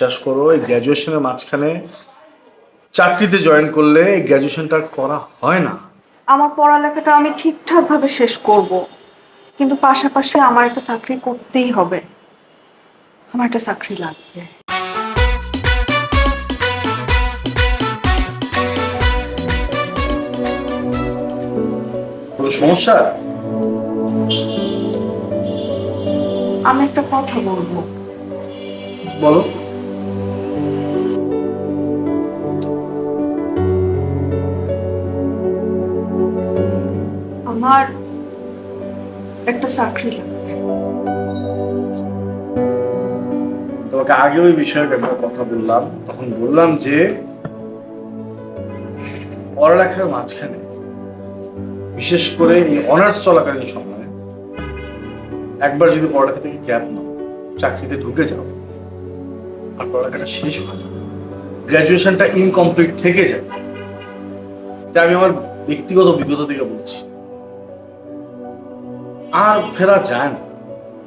বিশ্বাস করো, এই গ্র্যাজুয়েশনের মাঝখানে চাকরিতে জয়েন করলে এই গ্র্যাজুয়েশনটা করা হয় না। আমার পড়ালেখাটা আমি ঠিকঠাকভাবে শেষ করব, কিন্তু পাশাপাশি আমার একটা চাকরি করতেই হবে। আমার একটা চাকরি লাগবে। কোনো সমস্যা? আমি একটা কথা বলবো। বলো। আমার একটা চাকরি লাগবে। তোমাকে আগে ওই বিষয়ে ব্যাপারে কথা বললাম, তখন বললাম যে পড়ালেখার মাঝখানে বিশেষ করে এই অনার্স চলাকালীন সময়ে একবার যদি পড়ালেখা থেকে গ্যাপ নাও, চাকরিতে ঢুকে যাও আর পড়ালেখাটা শেষ হয় না, গ্র্যাজুয়েশনটা ইনকমপ্লিট থেকে যায়, এটা আমি আমার ব্যক্তিগত অভিজ্ঞতা থেকে বলছি, আর ফেরা যায় না।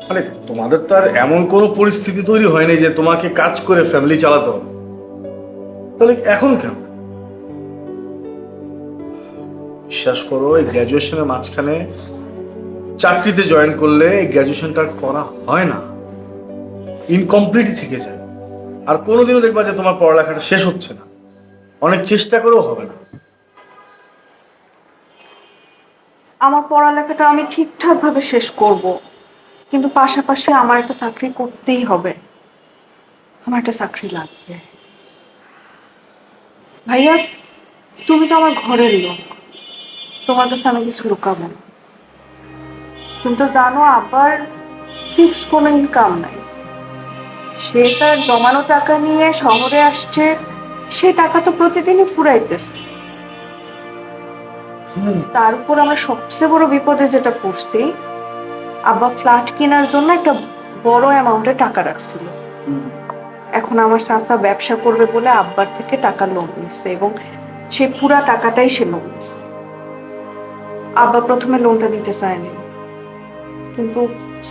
মানে তোমাদের তো আর এমন কোনো পরিস্থিতি তৈরি হয়নি যে তোমাকে কাজ করে ফ্যামিলি চালাতে হবে, তাহলে এখন কেন? বিশ্বাস করো, এই গ্র্যাজুয়েশনের মাঝখানে চাকরিতে জয়েন করলে এই গ্র্যাজুয়েশনটা করা হয় না, ইনকমপ্লিট থেকে যায়। আর কোনোদিনও দেখবা যে তোমার পড়ালেখাটা শেষ হচ্ছে না, অনেক চেষ্টা করেও হবে না। আমার পড়ালেখাটা আমি ঠিকঠাকভাবে শেষ করব, কিন্তু পাশাপাশি আমার একটা চাকরি করতেই হবে। আমার একটা চাকরি লাগবে। ভাইয়া, তুমি তো আমার ঘরের লোক, তোমার কাছে আমি কিছু লুকাবো না। তুমি তো জানো আব্বার ফিক্স কোনো ইনকাম নাই। সে তার জমানো টাকা নিয়ে শহরে আসছে, সে টাকা তো প্রতিদিনই ফুরাইতেছে। তার উপর আমরা সবচেয়ে বড় বিপদে যেটা পড়ছি, আব্বা ফ্ল্যাট কেনার জন্য একটা বড় অ্যামাউন্টে টাকা রাখছিল। এখন আমার চাচা ব্যবসা করবে বলে আব্বার থেকে টাকা লোন নিচ্ছে এবং সে পুরা টাকাটাই সে লোন নিচ্ছে। আব্বা প্রথমে লোনটা দিতে চায়নি, কিন্তু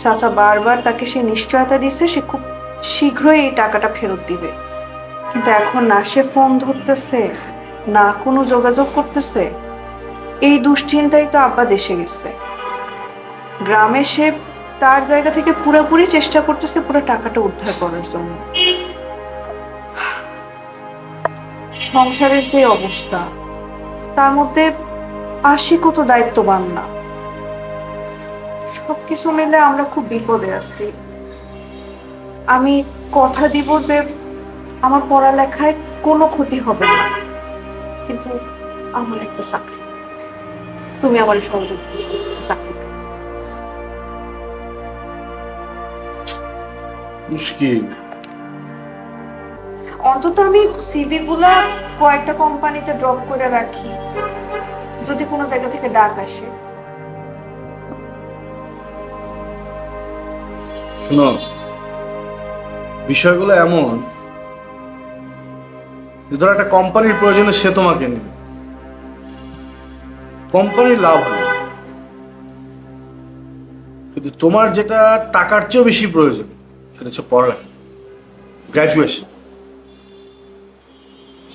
চাচা বারবার তাকে সে নিশ্চয়তা দিচ্ছে সে খুব শীঘ্রই এই টাকাটা ফেরত দিবে। কিন্তু এখন না সে ফোন ধরতেছে, না কোনো যোগাযোগ করতেছে। এই দুশ্চিন্তাই তো আব্বা দেশে গেছে। গ্রামে সে তার জায়গা থেকে পুরোপুরি চেষ্টা করতেছে পুরো টাকাটা উদ্ধার করার জন্য। সংসারের যে অবস্থা, তার মধ্যে আশিকও তো দায়িত্ববান না। সবকিছু মিলে আমরা খুব বিপদে আছি। আমি কথা দিব যে আমার পড়ালেখায় কোনো ক্ষতি হবে না, কিন্তু আমার একটা চাকরি, তুমি আমার সহযোগ চাকরি। মুশকিল। অন্তত আমি সিভি গুলা কয়েকটা কোম্পানিতে ড্রপ করে রাখি, যদি কোনো জায়গা থেকে ডাক আসে। শোনো, বিষয়গুলো এমন যে ধরো একটা কোম্পানির প্রয়োজনে সে তোমাকে নেবে, কোম্পানির লাভ হবে, কিন্তু তোমার যেটা টাকার চেয়েও বেশি প্রয়োজন সেটা হচ্ছে পড়ালেখা, গ্র্যাজুয়েশন।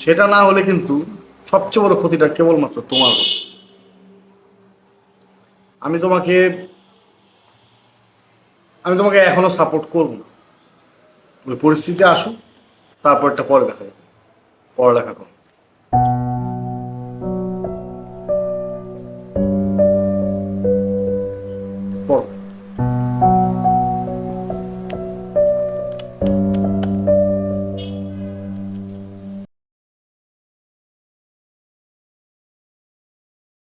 সেটা না হলে কিন্তু সবচেয়ে বড় ক্ষতিটা কেবলমাত্র তোমার হবে। আমি তোমাকে আমি তোমাকে এখনো সাপোর্ট করবো না। ওই পরিস্থিতি আসুক, তারপরটা পরে দেখা যাবে। পড়ালেখা করো।